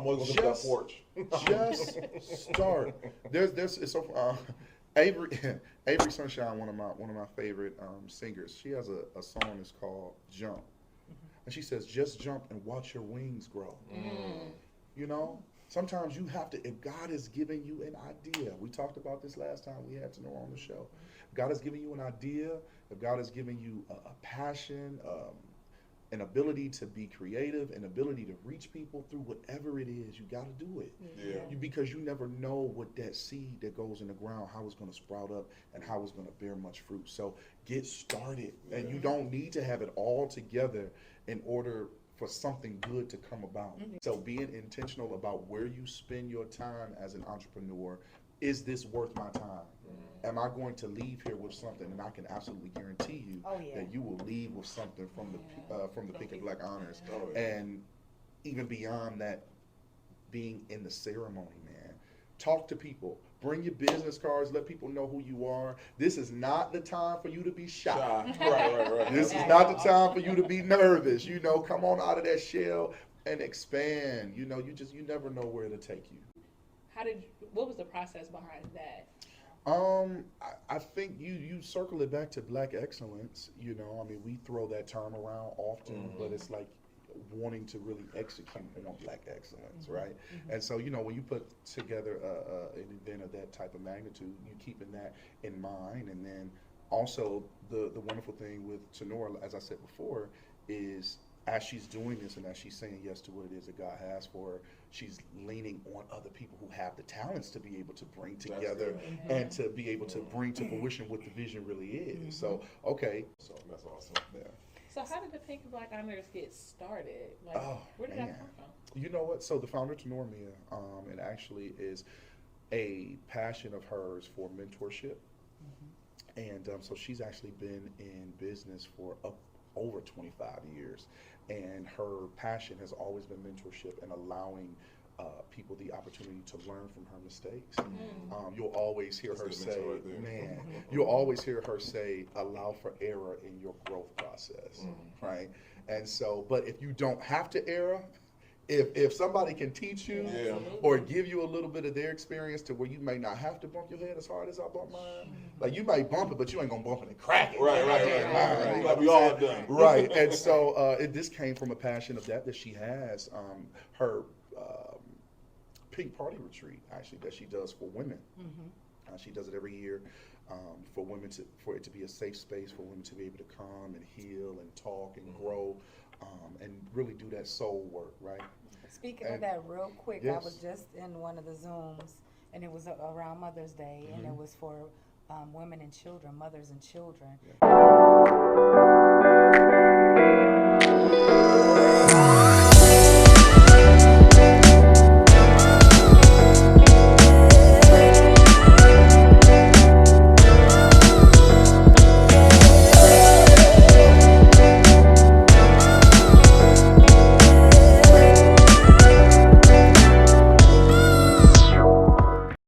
welcome to that porch. Just start. There's it's so Avery Avery Sunshine, one of my favorite singers. She has a song that's called Jump, and she says, "Just jump and watch your wings grow." You know, sometimes you have to. If God is giving you an idea, we talked about this last time we had Tanora on the show. If God is giving you an idea, if God is giving you a passion, an ability to be creative, an ability to reach people through whatever it is, you got to do it. Yeah. Because you never know what that seed that goes in the ground, how it's going to sprout up and how it's going to bear much fruit. So get started. And you don't need to have it all together in order for something good to come about. So being intentional about where you spend your time as an entrepreneur. Is this worth my time? Am I going to leave here with something? And I can absolutely guarantee you that you will leave with something from the Pink and Black Honors. And even beyond that, being in the ceremony, man. Talk to people. Bring your business cards. Let people know who you are. This is not the time for you to be shy. Right. This is not the time for you to be nervous. You know, come on out of that shell and expand. You know, you never know where it'll take you. What was the process behind that? I think you circle it back to Black excellence. You know, I mean, we throw that term around often, but it's like wanting to really execute on Black excellence, right? And so, you know, when you put together an event of that type of magnitude, you keeping that in mind. And then also the wonderful thing with Tanora, as I said before, is as she's doing this and as she's saying yes to what it is that God has for her, she's leaning on other people who have the talents to be able to bring together and to be able to bring to fruition what the vision really is. So, so that's awesome. Yeah. So how did the Pink and Black Honors get started? Like, where did that come from? You know what? So the founder, Tanora Mia, it actually is a passion of hers for mentorship. And so she's actually been in business for over 25 years. And her passion has always been mentorship and allowing people the opportunity to learn from her mistakes. You'll always hear her say, you'll always hear her say, allow for error in your growth process, right? And so, but if you don't have to error, if somebody can teach you or give you a little bit of their experience to where you may not have to bump your head as hard as I bump mine, like you might bump it, but you ain't gonna bump it and crack it. Right. Like we all have done. Right, and so this came from a passion of that she has. Her Pink Party Retreat, actually, that she does for women. She does it every year for women for it to be a safe space for women to be able to come and heal and talk and grow. And really do that soul work, right? Speaking of that real quick, I was just in one of the Zooms, and it was around Mother's Day, and it was for women and children, mothers and children.